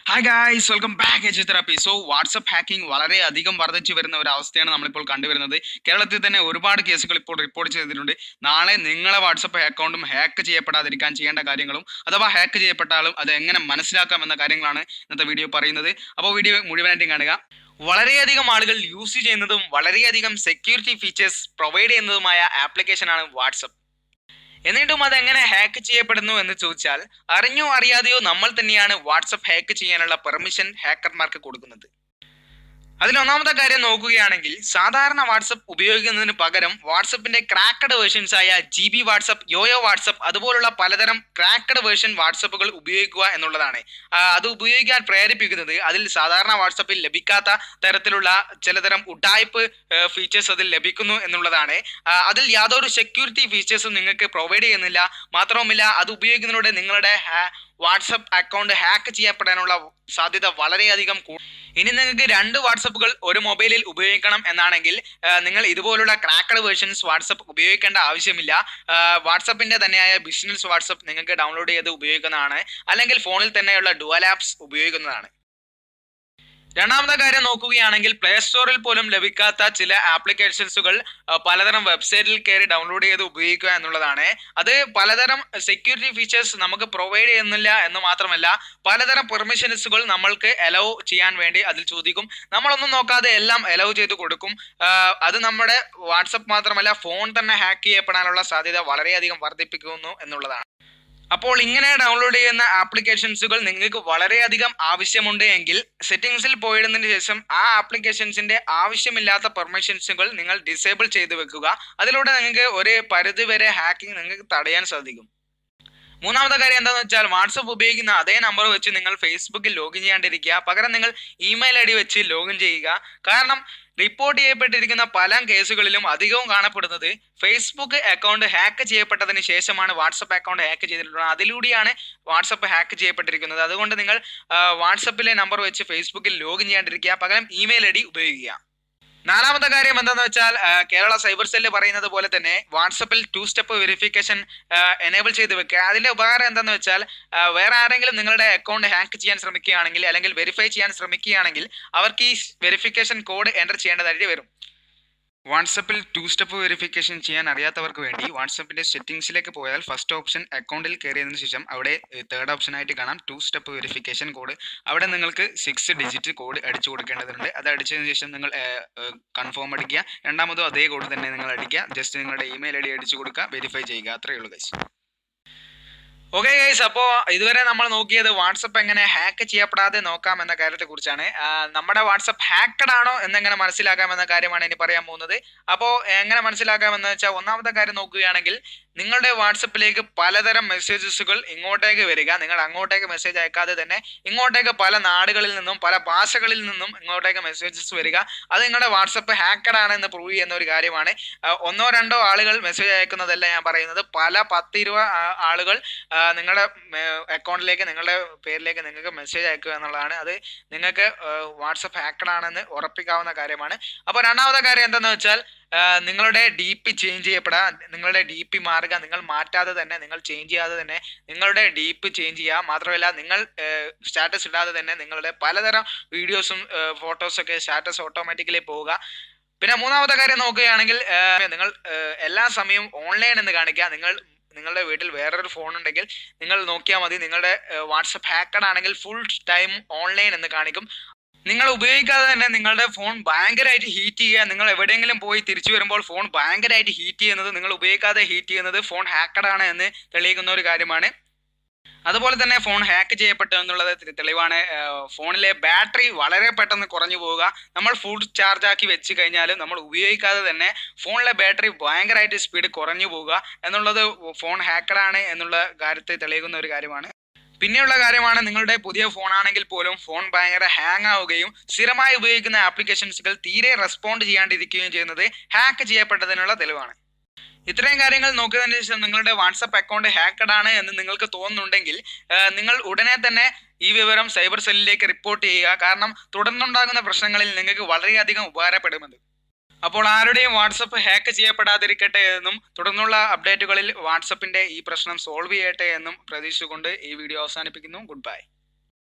Hi guys, welcome back Ajtherapy. So WhatsApp hacking വളരെയധികം വർദ്ധിച്ചു വരുന്ന ഒരു അവസ്ഥയാണ് നമ്മളിപ്പോൾ കണ്ടുവരുന്നത്. കേരളത്തിൽ തന്നെ ഒരുപാട് കേസുകൾ ഇപ്പോൾ റിപ്പോർട്ട് ചെയ്തിട്ടുണ്ട്. നാളെ നിങ്ങളെ വാട്സപ്പ് അക്കൗണ്ടും ഹാക്ക് ചെയ്യപ്പെടാതിരിക്കാൻ ചെയ്യേണ്ട കാര്യങ്ങളും അഥവാ ഹാക്ക് ചെയ്യപ്പെട്ടാലും അത് എങ്ങനെ മനസ്സിലാക്കാം എന്ന കാര്യങ്ങളാണ് ഇന്നത്തെ വീഡിയോ പറയുന്നത്. അപ്പോൾ വീഡിയോ മുഴുവനായിട്ടും കാണുക. വളരെയധികം ആളുകൾ യൂസ് ചെയ്യുന്നതും വളരെയധികം സെക്യൂരിറ്റി ഫീച്ചേഴ്സ് പ്രൊവൈഡ് ചെയ്യുന്നതുമായ ആപ്ലിക്കേഷനാണ് വാട്സപ്പ്. എന്നിട്ടും അതെങ്ങനെ ഹാക്ക് ചെയ്യപ്പെടുന്നു എന്ന് ചോദിച്ചാൽ, അറിഞ്ഞോ അറിയാതെയോ നമ്മൾ തന്നെയാണ് വാട്സപ്പ് ഹാക്ക് ചെയ്യാനുള്ള പെർമിഷൻ ഹാക്കർമാർക്ക് കൊടുക്കുന്നത്. അതിലൊന്നാമത്തെ കാര്യം നോക്കുകയാണെങ്കിൽ, സാധാരണ വാട്സപ്പ് ഉപയോഗിക്കുന്നതിന് പകരം വാട്സപ്പിന്റെ ക്രാക്കഡ് വേർഷൻസ് ആയ GB വാട്സപ്പ്, യോയോ വാട്സപ്പ് അതുപോലുള്ള പലതരം ക്രാക്കഡ് വേർഷൻ വാട്സപ്പുകൾ ഉപയോഗിക്കുക എന്നുള്ളതാണ്. അത് ഉപയോഗിക്കാൻ പ്രേരിപ്പിക്കുന്നത് അതിൽ സാധാരണ വാട്സപ്പിൽ ലഭിക്കാത്ത തരത്തിലുള്ള ചിലതരം ഉഡായ്പ് ഫീച്ചേഴ്സ് അതിൽ ലഭിക്കുന്നു എന്നുള്ളതാണ്. അതിൽ യാതൊരു സെക്യൂരിറ്റി ഫീച്ചേഴ്സും നിങ്ങൾക്ക് പ്രൊവൈഡ് ചെയ്യുന്നില്ല. മാത്രവുമല്ല, അത് ഉപയോഗിക്കുന്നതിലൂടെ നിങ്ങളുടെ വാട്സപ്പ് അക്കൗണ്ട് ഹാക്ക് ചെയ്യപ്പെടാനുള്ള സാധ്യത വളരെയധികം ഇനി നിങ്ങൾക്ക് 2 വാട്സപ്പുകൾ ഒരു മൊബൈലിൽ ഉപയോഗിക്കണം എന്നാണെങ്കിൽ നിങ്ങൾ ഇതുപോലുള്ള ക്രാക്കഡ് വേർഷൻസ് വാട്സപ്പ് ഉപയോഗിക്കേണ്ട ആവശ്യമില്ല. വാട്സപ്പിന്റെ തന്നെയായ ബിസിനസ് വാട്സപ്പ് നിങ്ങൾക്ക് ഡൗൺലോഡ് ചെയ്ത് ഉപയോഗിക്കുന്നതാണ്, അല്ലെങ്കിൽ ഫോണിൽ തന്നെയുള്ള ഡുവൽ ആപ്സ് ഉപയോഗിക്കുന്നതാണ്. രണ്ടാമത്തെ കാര്യം നോക്കുകയാണെങ്കിൽ, പ്ലേ സ്റ്റോറിൽ പോലും ലഭിക്കാത്ത ചില ആപ്ലിക്കേഷൻസുകൾ പലതരം വെബ്സൈറ്റിൽ കയറി ഡൗൺലോഡ് ചെയ്ത് ഉപയോഗിക്കുക എന്നുള്ളതാണ്. അത് പലതരം സെക്യൂരിറ്റി ഫീച്ചേഴ്സ് നമുക്ക് പ്രൊവൈഡ് ചെയ്യുന്നില്ല എന്ന് മാത്രമല്ല, പലതരം പെർമിഷൻസുകൾ നമ്മൾക്ക് അലൗ ചെയ്യാൻ വേണ്ടി അതിൽ ചോദിക്കും. നമ്മളൊന്നും നോക്കാതെ എല്ലാം അലൗ ചെയ്ത് കൊടുക്കും. അത് നമ്മുടെ വാട്സപ്പ് മാത്രമല്ല, ഫോൺ തന്നെ ഹാക്ക് ചെയ്യപ്പെടാനുള്ള സാധ്യത വളരെയധികം വർദ്ധിപ്പിക്കുന്നു എന്നുള്ളതാണ്. അപ്പോൾ ഇങ്ങനെ ഡൗൺലോഡ് ചെയ്യുന്ന ആപ്ലിക്കേഷൻസുകൾ നിങ്ങൾക്ക് വളരെയധികം ആവശ്യമുണ്ട് എങ്കിൽ, സെറ്റിംഗ്സിൽ പോയിടുന്നതിന് ശേഷം ആ ആപ്ലിക്കേഷൻസിന്റെ ആവശ്യമില്ലാത്ത പെർമിഷൻസുകൾ നിങ്ങൾ ഡിസേബിൾ ചെയ്ത് വെക്കുക. അതിലൂടെ നിങ്ങൾക്ക് ഒരു പരിധി വരെ ഹാക്കിംഗ് നിങ്ങൾക്ക് തടയാൻ സാധിക്കും. മൂന്നാമത്തെ കാര്യം എന്താണെന്ന് വെച്ചാൽ, വാട്സപ്പ് ഉപയോഗിക്കുന്ന അതേ നമ്പർ വെച്ച് നിങ്ങൾ ഫേസ്ബുക്കിൽ ലോഗിൻ ചെയ്യാണ്ടിരിക്കുക. പകരം നിങ്ങൾ ഇമെയിൽ ID വെച്ച് ലോഗിൻ ചെയ്യുക. കാരണം റിപ്പോർട്ട് ചെയ്യപ്പെട്ടിരിക്കുന്ന പല കേസുകളിലും അധികവും കാണപ്പെടുന്നത് ഫേസ്ബുക്ക് അക്കൗണ്ട് ഹാക്ക് ചെയ്യപ്പെട്ടതിന് ശേഷമാണ് വാട്സപ്പ് അക്കൗണ്ട് ഹാക്ക് ചെയ്തിട്ടുള്ളത്. അതിലൂടെയാണ് വാട്സപ്പ് ഹാക്ക് ചെയ്യപ്പെട്ടിരിക്കുന്നത്. അതുകൊണ്ട് നിങ്ങൾ വാട്സപ്പിലെ നമ്പർ വെച്ച് ഫേസ്ബുക്കിൽ ലോഗിൻ ചെയ്യാണ്ടിരിക്കുക. പകരം ഇമെയിൽ ID ഉപയോഗിക്കുക. നാലാമത്തെ കാര്യം എന്താണെന്ന് വെച്ചാൽ, കേരള സൈബർ സെല്ല് പറയുന്നത് പോലെ തന്നെ വാട്സപ്പിൽ 2 സ്റ്റെപ്പ് വെരിഫിക്കേഷൻ എനേബിൾ ചെയ്ത് വെക്കുക. അതിന്റെ ഉപകാരം എന്താണെന്ന് വെച്ചാൽ, വേറെ ആരെങ്കിലും നിങ്ങളുടെ അക്കൗണ്ട് ഹാക്ക് ചെയ്യാൻ ശ്രമിക്കുകയാണെങ്കിൽ അല്ലെങ്കിൽ വെരിഫൈ ചെയ്യാൻ ശ്രമിക്കുകയാണെങ്കിൽ അവർക്ക് ഈ വെരിഫിക്കേഷൻ കോഡ് എൻ്റർ ചെയ്യേണ്ടതായിട്ട് വരും. വാട്സപ്പിൽ 2 സ്റ്റെപ്പ് വെരിഫിക്കേഷൻ ചെയ്യാൻ അറിയാത്തവർക്ക് വേണ്ടി വാട്സപ്പിന്റെ സെറ്റിംഗ്സിലേക്ക് പോയാൽ ഫസ്റ്റ് ഓപ്ഷൻ അക്കൗണ്ടിൽ കയറിയതിനു ശേഷം അവിടെ തേർഡ് ഓപ്ഷനായിട്ട് കാണാം 2 സ്റ്റെപ്പ് വെരിഫിക്കേഷൻ കോഡ്. അവിടെ നിങ്ങൾക്ക് 6 ഡിജിറ്റ് കോഡ് അടിച്ചു കൊടുക്കേണ്ടതുണ്ട്. അത് അടിച്ചതിന് ശേഷം നിങ്ങൾ കൺഫേം അടിക്കുക. രണ്ടാമതും അതേ കോഡ് തന്നെ നിങ്ങൾ അടിക്കുക. ജസ്റ്റ് നിങ്ങളുടെ ഇമെയിൽ ID അടിച്ചു കൊടുക്കുക, വെരിഫൈ ചെയ്യുക. അത്രയേ ഉള്ളൂ ഗൈസ്. ഓക്കെ ഗൈസ്, അപ്പോൾ ഇതുവരെ നമ്മൾ നോക്കിയത് വാട്സപ്പ് എങ്ങനെ ഹാക്ക് ചെയ്യപ്പെടാതെ നോക്കാം എന്ന കാര്യത്തെ കുറിച്ചാണ്. നമ്മുടെ വാട്സപ്പ് ഹാക്കഡ് ആണോ എന്നെങ്ങനെ മനസ്സിലാക്കാം എന്ന കാര്യമാണ് ഇനി പറയാൻ പോകുന്നത്. അപ്പോൾ എങ്ങനെ മനസ്സിലാക്കാമെന്ന് വെച്ചാൽ, ഒന്നാമത്തെ കാര്യം നോക്കുകയാണെങ്കിൽ, നിങ്ങളുടെ വാട്സപ്പിലേക്ക് പലതരം മെസ്സേജസുകൾ ഇങ്ങോട്ടേക്ക് വരിക. നിങ്ങൾ അങ്ങോട്ടേക്ക് മെസ്സേജ് അയക്കാതെ തന്നെ ഇങ്ങോട്ടേക്ക് പല നാടുകളിൽ നിന്നും പല ഭാഷകളിൽ നിന്നും ഇങ്ങോട്ടേക്ക് മെസ്സേജസ് വരിക. അത് നിങ്ങളുടെ വാട്സപ്പ് ഹാക്കഡ് ആണ് എന്ന് പ്രൂവ് ചെയ്യുന്ന ഒരു കാര്യമാണ്. ഒന്നോ രണ്ടോ ആളുകൾ മെസ്സേജ് അയക്കുന്നതല്ല ഞാൻ പറയുന്നത്. പല 10-20 ആളുകൾ നിങ്ങളുടെ അക്കൗണ്ടിലേക്ക്, നിങ്ങളുടെ പേരിലേക്ക് നിങ്ങൾക്ക് മെസ്സേജ് അയക്കുക എന്നുള്ളതാണ്. അത് നിങ്ങൾക്ക് വാട്സപ്പ് ഹാക്കഡ് ആണെന്ന് ഉറപ്പിക്കാവുന്ന കാര്യമാണ്. അപ്പോൾ രണ്ടാമത്തെ കാര്യം എന്താണെന്ന് വെച്ചാൽ, നിങ്ങളുടെ DP ചേഞ്ച് ചെയ്യപ്പെടാ. നിങ്ങളുടെ DP മാറുക. നിങ്ങൾ മാറ്റാതെ തന്നെ, നിങ്ങൾ ചേഞ്ച് ചെയ്യാതെ തന്നെ നിങ്ങളുടെ DP ചേഞ്ച് ചെയ്യുക. മാത്രമല്ല, നിങ്ങൾ സ്റ്റാറ്റസ് ഇടാതെ തന്നെ നിങ്ങളുടെ പലതരം വീഡിയോസും ഫോട്ടോസൊക്കെ സ്റ്റാറ്റസ് ഓട്ടോമാറ്റിക്കലി പോവുക. പിന്നെ മൂന്നാമത്തെ കാര്യം നോക്കുകയാണെങ്കിൽ, നിങ്ങൾ എല്ലാ സമയവും ഓൺലൈൻ എന്ന് കാണിക്കുക. നിങ്ങളുടെ വീട്ടിൽ വേറൊരു ഫോൺ ഉണ്ടെങ്കിൽ നിങ്ങൾ നോക്കിയാൽ മതി. നിങ്ങളുടെ വാട്സപ്പ് ഹാക്കഡ് ആണെങ്കിൽ ഫുൾ ടൈം ഓൺലൈൻ എന്ന് കാണിക്കും. നിങ്ങൾ ഉപയോഗിക്കാതെ തന്നെ നിങ്ങളുടെ ഫോൺ ഭയങ്കരമായിട്ട് ഹീറ്റ് ചെയ്യുക. നിങ്ങൾ എവിടെയെങ്കിലും പോയി തിരിച്ചു വരുമ്പോൾ ഫോൺ ഭയങ്കരമായിട്ട് ഹീറ്റ് ചെയ്യുന്നത്, നിങ്ങൾ ഉപയോഗിക്കാതെ ഹീറ്റ് ചെയ്യുന്നത് ഫോൺ ഹാക്കഡ് ആണ് എന്ന് തെളിയിക്കുന്ന ഒരു കാര്യമാണ്. അതുപോലെ തന്നെ ഫോൺ ഹാക്ക് ചെയ്യപ്പെട്ടു എന്നുള്ളത് തെളിവാണ്. ഫോണിലെ ബാറ്ററി വളരെ പെട്ടെന്ന് കുറഞ്ഞു പോവുക. നമ്മൾ ഫുൾ ചാർജ് ആക്കി വെച്ച് കഴിഞ്ഞാലും നമ്മൾ ഉപയോഗിക്കാതെ തന്നെ ഫോണിലെ ബാറ്ററി ഭയങ്കരമായിട്ട് സ്പീഡ് കുറഞ്ഞു പോവുക എന്നുള്ളത് ഫോൺ ഹാക്കഡ് ആണ് എന്നുള്ള കാര്യത്തെ തെളിയിക്കുന്ന ഒരു കാര്യമാണ്. പിന്നെയുള്ള കാര്യമാണ്, നിങ്ങളുടെ പുതിയ ഫോൺ ആണെങ്കിൽ പോലും ഫോൺ ഭയങ്കര ഹാങ് ആവുകയും സ്ഥിരമായി ഉപയോഗിക്കുന്ന ആപ്ലിക്കേഷൻസുകൾ തീരെ റെസ്പോണ്ട് ചെയ്യാണ്ടിരിക്കുകയും ചെയ്യുന്നത് ഹാക്ക് ചെയ്യപ്പെട്ടതിനുള്ള തെളിവാണ്. ഇത്രയും കാര്യങ്ങൾ നോക്കിയതിന് ശേഷം നിങ്ങളുടെ വാട്സപ്പ് അക്കൗണ്ട് ഹാക്കഡ് ആണ് എന്ന് നിങ്ങൾക്ക് തോന്നുന്നുണ്ടെങ്കിൽ, നിങ്ങൾ ഉടനെ തന്നെ ഈ വിവരം സൈബർ സെല്ലിലേക്ക് റിപ്പോർട്ട് ചെയ്യുക. കാരണം തുടർന്നുണ്ടാകുന്ന പ്രശ്നങ്ങളിൽ നിങ്ങൾക്ക് വളരെയധികം ഉപകാരപ്പെടുമെന്ന്. അപ്പോൾ ആരുടെയും വാട്സപ്പ് ഹാക്ക് ചെയ്യപ്പെടാതിരിക്കട്ടെ എന്നും തുടർന്നുള്ള അപ്ഡേറ്റുകളിൽ വാട്സപ്പിന്റെ ഈ പ്രശ്നം സോൾവ് ചെയ്യട്ടെ എന്നും പ്രതീക്ഷിച്ചുകൊണ്ട് ഈ വീഡിയോ അവസാനിപ്പിക്കുന്നു. Good bye.